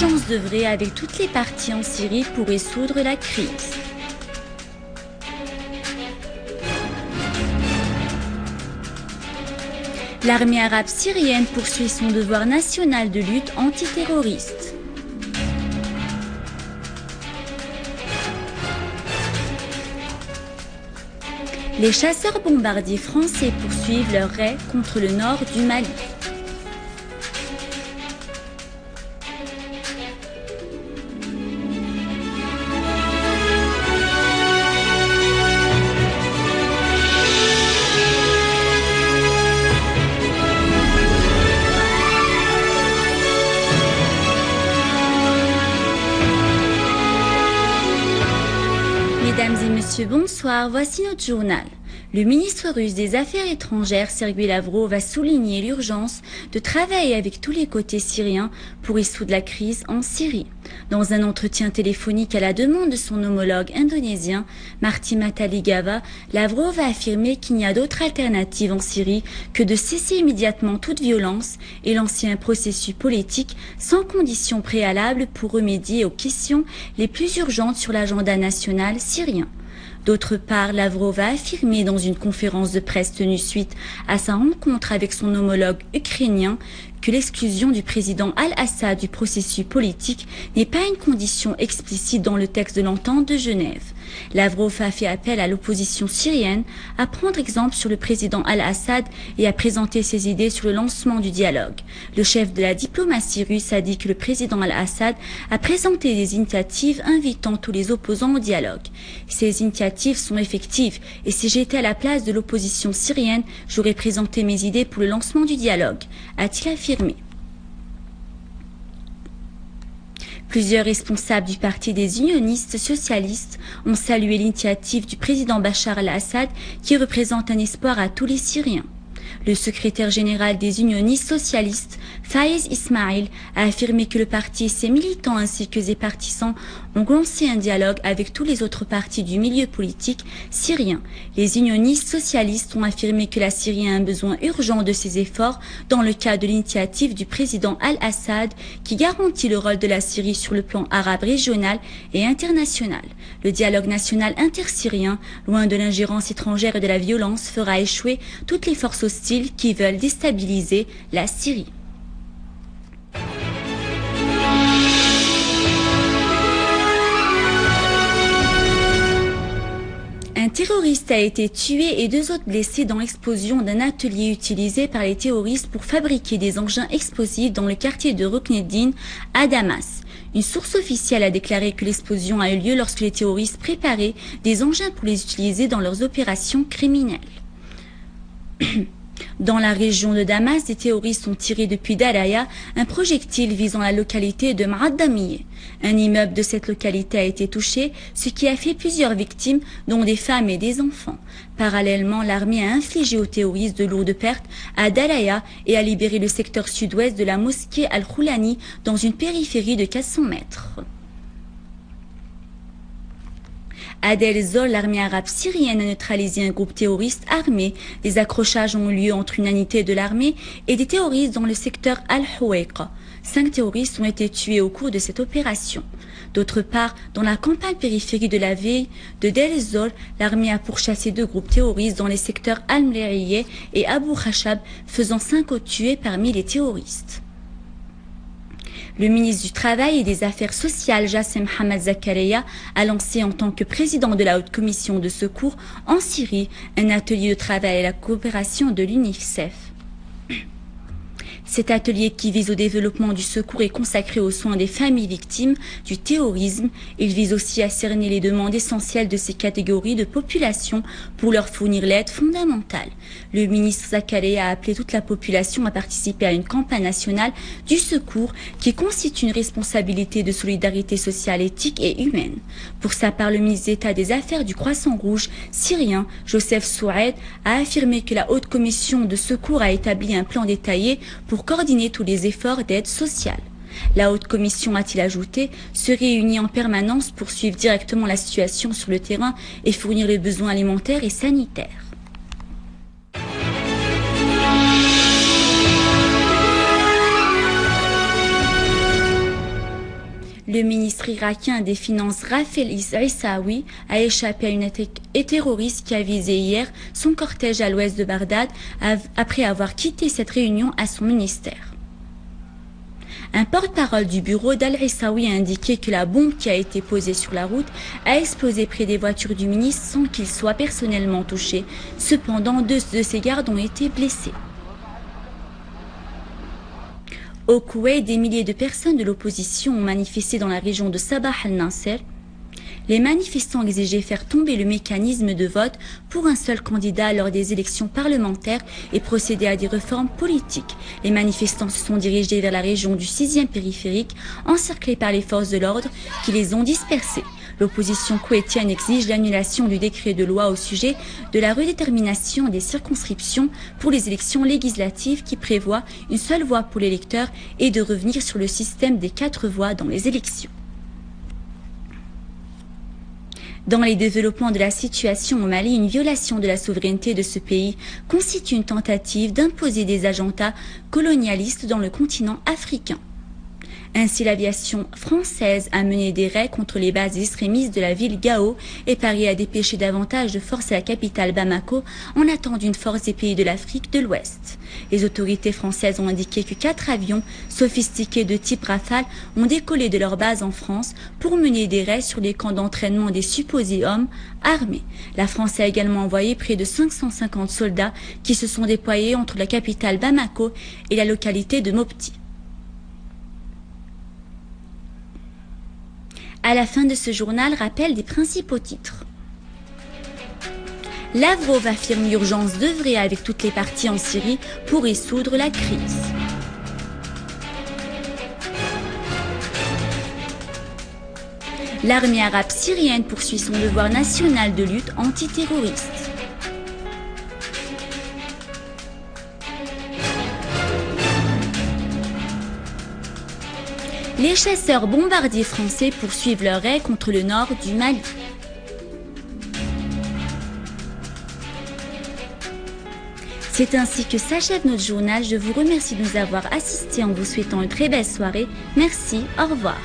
l'urgence d'œuvrer avec toutes les parties en Syrie pour résoudre la crise. L'armée arabe syrienne poursuit son devoir national de lutte antiterroriste. Les chasseurs bombardiers français poursuivent leur raid contre le nord du Mali. Mesdames et messieurs, bonsoir, voici notre journal. Le ministre russe des Affaires étrangères, Sergueï Lavrov, a souligné l'urgence de travailler avec tous les côtés syriens pour résoudre la crise en Syrie. Dans un entretien téléphonique à la demande de son homologue indonésien, Marty Mataligava, Lavrov a affirmé qu'il n'y a d'autre alternative en Syrie que de cesser immédiatement toute violence et lancer un processus politique sans conditions préalables pour remédier aux questions les plus urgentes sur l'agenda national syrien. D'autre part, Lavrov a affirmé dans une conférence de presse tenue suite à sa rencontre avec son homologue ukrainien que l'exclusion du président Al-Assad du processus politique n'est pas une condition explicite dans le texte de l'entente de Genève. Lavrov a fait appel à l'opposition syrienne à prendre exemple sur le président Al-Assad et à présenter ses idées sur le lancement du dialogue. Le chef de la diplomatie russe a dit que le président Al-Assad a présenté des initiatives invitant tous les opposants au dialogue. Ces initiatives sont effectives et si j'étais à la place de l'opposition syrienne, j'aurais présenté mes idées pour le lancement du dialogue, a-t-il affirmé. Plusieurs responsables du parti des unionistes socialistes ont salué l'initiative du président Bachar al-Assad qui représente un espoir à tous les Syriens. Le secrétaire général des unionistes socialistes, Faiz Ismail, a affirmé que le parti et ses militants ainsi que ses partisans ont lancé un dialogue avec tous les autres partis du milieu politique syrien. Les unionistes socialistes ont affirmé que la Syrie a un besoin urgent de ses efforts dans le cadre de l'initiative du président Al-Assad qui garantit le rôle de la Syrie sur le plan arabe régional et international. Le dialogue national intersyrien, loin de l'ingérence étrangère et de la violence, fera échouer toutes les forces hostiles qui veulent déstabiliser la Syrie. Un terroriste a été tué et 2 autres blessés dans l'explosion d'un atelier utilisé par les terroristes pour fabriquer des engins explosifs dans le quartier de Rukneddin à Damas. Une source officielle a déclaré que l'explosion a eu lieu lorsque les terroristes préparaient des engins pour les utiliser dans leurs opérations criminelles. Dans la région de Damas, des terroristes ont tiré depuis Daraya un projectile visant la localité de Ma'addamiye. Un immeuble de cette localité a été touché, ce qui a fait plusieurs victimes, dont des femmes et des enfants. Parallèlement, l'armée a infligé aux terroristes de lourdes pertes à Daraya et a libéré le secteur sud-ouest de la mosquée Al-Khoulani dans une périphérie de 400 mètres. À Deir ez-Zor, l'armée arabe syrienne a neutralisé un groupe terroriste armé. Des accrochages ont eu lieu entre une unité de l'armée et des terroristes dans le secteur Al-Houaïqa. 5 terroristes ont été tués au cours de cette opération. D'autre part, dans la campagne périphérique de la ville de Deir ez-Zor, l'armée a pourchassé 2 groupes terroristes dans les secteurs Al-Mleriye et Abu Khashab, faisant 5 autres tués parmi les terroristes. Le ministre du Travail et des Affaires sociales, Jassem Hamad Zakaria, a lancé en tant que président de la Haute Commission de secours en Syrie un atelier de travail à la coopération de l'UNICEF. Cet atelier qui vise au développement du secours est consacré aux soins des familles victimes du terrorisme. Il vise aussi à cerner les demandes essentielles de ces catégories de population pour leur fournir l'aide fondamentale. Le ministre Zakaria a appelé toute la population à participer à une campagne nationale du secours qui constitue une responsabilité de solidarité sociale, éthique et humaine. Pour sa part, le ministre d'État des Affaires du Croissant-Rouge syrien, Joseph Souaed, a affirmé que la Haute Commission de secours a établi un plan détaillé pour coordonner tous les efforts d'aide sociale. La Haute Commission, a-t-il ajouté, se réunit en permanence pour suivre directement la situation sur le terrain et fournir les besoins alimentaires et sanitaires. Le ministre irakien des Finances Rafel Issaoui a échappé à une attaque terroriste qui a visé hier son cortège à l'ouest de Bagdad après avoir quitté cette réunion à son ministère. Un porte-parole du bureau d'Al-Issaoui a indiqué que la bombe qui a été posée sur la route a explosé près des voitures du ministre sans qu'il soit personnellement touché. Cependant, 2 de ses gardes ont été blessés. Au Koweït, des milliers de personnes de l'opposition ont manifesté dans la région de Sabah al-Nasser. Les manifestants exigeaient faire tomber le mécanisme de vote pour un seul candidat lors des élections parlementaires et procéder à des réformes politiques. Les manifestants se sont dirigés vers la région du 6e périphérique, encerclés par les forces de l'ordre qui les ont dispersés. L'opposition koweïtienne exige l'annulation du décret de loi au sujet de la redétermination des circonscriptions pour les élections législatives qui prévoit une seule voix pour l'électeur et de revenir sur le système des 4 voix dans les élections. Dans les développements de la situation au Mali, une violation de la souveraineté de ce pays constitue une tentative d'imposer des agendas colonialistes dans le continent africain. Ainsi, l'aviation française a mené des raids contre les bases extrémistes de la ville Gao et Paris a dépêché davantage de forces à la capitale Bamako en attendant d'une force des pays de l'Afrique de l'Ouest. Les autorités françaises ont indiqué que 4 avions sophistiqués de type Rafale ont décollé de leur base en France pour mener des raids sur les camps d'entraînement des supposés hommes armés. La France a également envoyé près de 550 soldats qui se sont déployés entre la capitale Bamako et la localité de Mopti. À la fin de ce journal, rappel des principaux titres. Lavrov affirme l'urgence d'œuvrer avec toutes les parties en Syrie pour résoudre la crise. L'armée arabe syrienne poursuit son devoir national de lutte antiterroriste. Les chasseurs bombardiers français poursuivent leur raid contre le nord du Mali. C'est ainsi que s'achève notre journal. Je vous remercie de nous avoir assistés en vous souhaitant une très belle soirée. Merci, au revoir.